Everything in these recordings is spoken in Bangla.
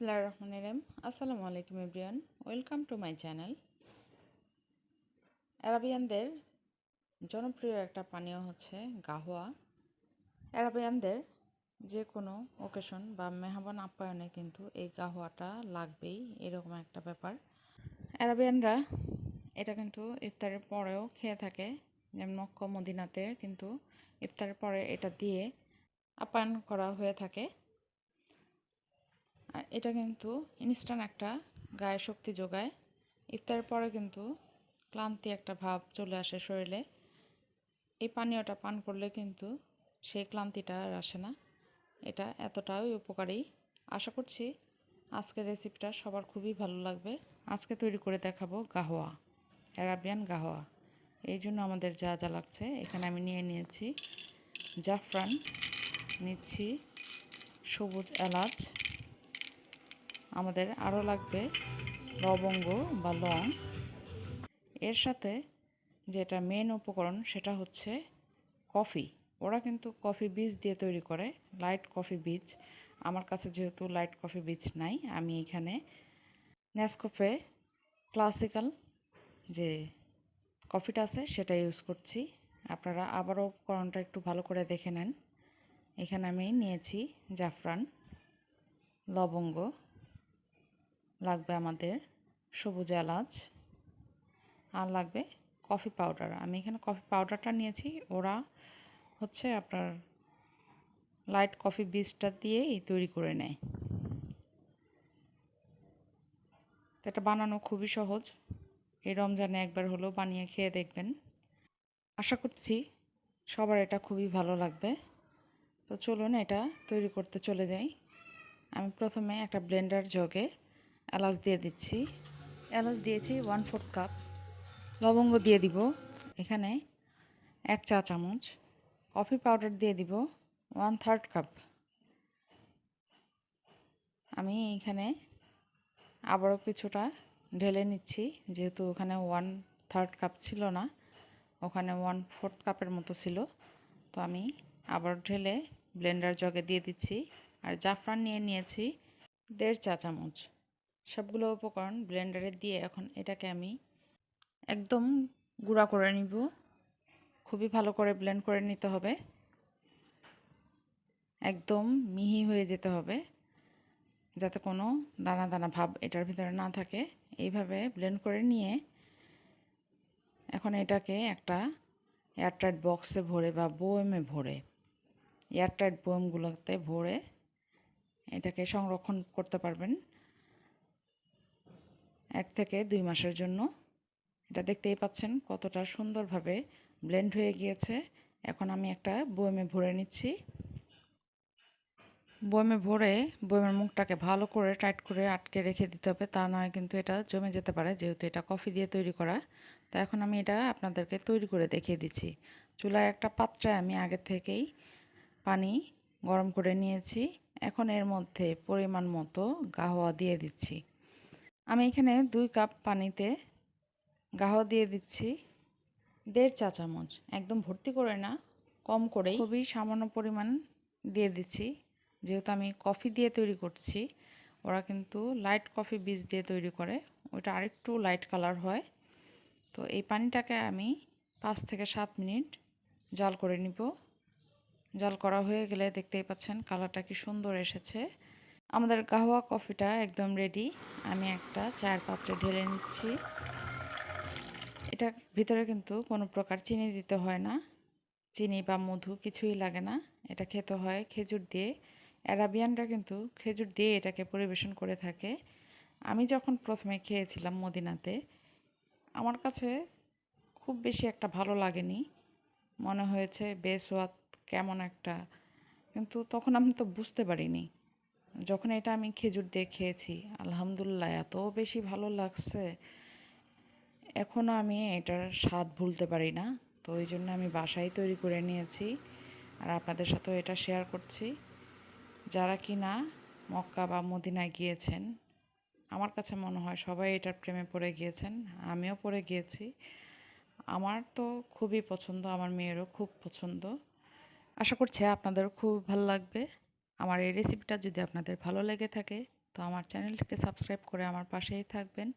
বিসমিল্লাহির রহমানির রহিম। আসসালামু আলাইকুম everyone, welcome to my channel. আরাবিয়ানদের জনপ্রিয় একটা পানীয় হচ্ছে গাহওয়া। আরাবিয়ানদের যে কোনো অকেশন বা মেহমান আপ্যায়নে কিন্তু এই গাহওয়াটা লাগবেই, এরকম একটা ব্যাপার। আরাবিয়ানরা এটা কিন্তু ইফতারের পরেও খেয়ে থাকে, যেমন মক্কা মদিনাতে কিন্তু ইফতারের পরে এটা দিয়ে আপ্যায়ন করা হয়ে থাকে। আর এটা কিন্তু ইনস্ট্যান্ট একটা গায়ে শক্তি যোগায়। ইফতারের পরে কিন্তু ক্লান্তি একটা ভাব চলে আসে শরীরে, এই পানীয়টা পান করলে কিন্তু সেই ক্লান্তিটা আর আসে না। এটা এতটাই উপকারী। আশা করছি আজকের রেসিপিটা সবার খুবই ভালো লাগবে। আজকে তৈরি করে দেখাবো গাহওয়া, অ্যারাবিয়ান গাহওয়া। এই জন্য আমাদের যা যা লাগছে এখানে আমি নিয়েছি জাফরান, নিচ্ছি সবুজ এলাচ, আমাদের আরও লাগবে লবঙ্গ বা লং। এর সাথে যেটা মেন উপকরণ সেটা হচ্ছে কফি। ওরা কিন্তু কফি বীজ দিয়ে তৈরি করে, লাইট কফি বীজ। আমার কাছে যেহেতু লাইট কফি বীজ নাই, আমি এখানে নেসকফে ক্লাসিক্যাল যে কফিটা আছে সেটা ইউজ করছি। আপনারা আবারও উপকরণটা একটু ভালো করে দেখে নেন। এখানে আমি নিয়েছি জাফরান, লবঙ্গ, লাগবে আমাদের সবুজ এলাচ, আর লাগবে কফি পাউডার। আমি এখানে কফি পাউডারটা নিয়েছি, ওরা হচ্ছে আপনার লাইট কফি বীজটা দিয়েই তৈরি করে নেয়। এটা বানানো খুবই সহজ, এই রমজানে একবার হলেও বানিয়ে খেয়ে দেখবেন। আশা করছি সবার এটা খুবই ভালো লাগবে। তো চলুন এটা তৈরি করতে চলে যাই। আমি প্রথমে একটা ব্লেন্ডার জগে এলাচ দিয়ে দিচ্ছি। এলাচ দিয়েছি 1/4 কাপ। লবঙ্গ দিয়ে দিব এখানে 1 চা চামচ। কফি পাউডার দিয়ে দিব 1/3 কাপ। আমি এখানে আবারও কিছুটা ঢেলে নিচ্ছি, যেহেতু ওখানে 1/3 কাপ ছিল না, ওখানে 1/4 কাপের মতো ছিল। তো আমি আবার ঢেলে ব্লেন্ডার জগে দিয়ে দিচ্ছি। আর জাফরান নিয়েছি 1.5 চা চামচ। সবগুলো উপকরণ ব্লেন্ডারে দিয়ে এখন এটাকে আমি একদম গুঁড়া করে নিব। খুবই ভালো করে ব্লেন্ড করে নিতে হবে, একদম মিহি হয়ে যেতে হবে, যাতে কোনো দানা দানা ভাব এটার ভিতরে না থাকে। এইভাবে ব্লেন্ড করে নিয়ে এখন এটাকে একটা এয়ারটাইট বক্সে ভরে বা বয়মে ভরে, এয়ারটাইট বয়মগুলোতে ভরে এটাকে সংরক্ষণ করতে পারবেন 1 থেকে 2 মাসের জন্য। এটা দেখতেই পাচ্ছেন কতটা সুন্দরভাবে ব্লেন্ড হয়ে গিয়েছে। এখন আমি একটা বয়মে ভরে নিচ্ছি। বয়মে ভরে বয়মের মুখটাকে ভালো করে টাইট করে আটকে রেখে দিতে হবে, তা নয় কিন্তু এটা জমে যেতে পারে, যেহেতু এটা কফি দিয়ে তৈরি করা। তো এখন আমি এটা আপনাদেরকে তৈরি করে দেখিয়ে দিচ্ছি। চুলায় একটা পাত্রে আমি আগে থেকেই পানি গরম করে নিয়েছি। এখন এর মধ্যে পরিমাণ মতো গাহওয়া দিয়ে দিচ্ছি। আমি এখানে 2 কাপ পানিতে গাহওয়া দিয়ে দিচ্ছি 1.5 চা চামচ। একদম ভর্তি করে না, কম করেই, খুবই সামান্য পরিমাণ দিয়ে দিচ্ছি, যেহেতু আমি কফি দিয়ে তৈরি করছি। ওরা কিন্তু লাইট কফি বীজ দিয়ে তৈরি করে, ওটা আরেকটু লাইট কালার হয়। তো এই পানিটাকে আমি 5 থেকে 7 মিনিট জাল করে নিব। জাল করা হয়ে গেলে দেখতেই পাচ্ছেন কালারটা কি সুন্দর এসেছে। আমাদের গাহওয়া কফিটা একদম রেডি। আমি একটা চায়ের পাত্রে ঢেলে নিচ্ছি। এটার ভিতরে কিন্তু কোনো প্রকার চিনি দিতে হয় না, চিনি বা মধু কিছুই লাগে না। এটা খেতে হয় খেজুর দিয়ে। অ্যারাবিয়ানরা কিন্তু খেজুর দিয়ে এটাকে পরিবেশন করে থাকে। আমি যখন প্রথমে খেয়েছিলাম মদিনাতে, আমার কাছে খুব বেশি একটা ভালো লাগেনি, মনে হয়েছে বেস্বাদ কেমন একটা। কিন্তু তখন আমি তো বুঝতে পারিনি। যখন এটা আমি খেজুর দিয়ে খেয়েছি, আলহামদুলিল্লাহ এত বেশি ভালো লাগছে, এখনও আমি এটার স্বাদ ভুলতে পারি না। তো ওই জন্য আমি বাসায় তৈরি করে নিয়েছি আর আপনাদের সাথেও এটা শেয়ার করছি। যারা কিনা মক্কা বা মদিনায় গিয়েছেন, আমার কাছে মনে হয় সবাই এটার প্রেমে পড়ে গিয়েছেন, আমিও পড়ে গিয়েছি। আমার তো খুবই পছন্দ, আমার মেয়েরও খুব পছন্দ। আশা করছি আপনাদেরও খুব ভালো লাগবে। আমার এই রেসিপিটা যদি আপনাদের ভালো লেগে থাকে, তো আমার চ্যানেলটিকে সাবস্ক্রাইব করে আমার পাশেই থাকবেন।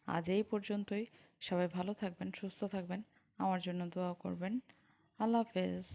আজ এই পর্যন্তই। সবাই ভালো থাকবেন, সুস্থ থাকবেন, আমার জন্য দোয়া করবেন। আল্লাহ হাফেজ।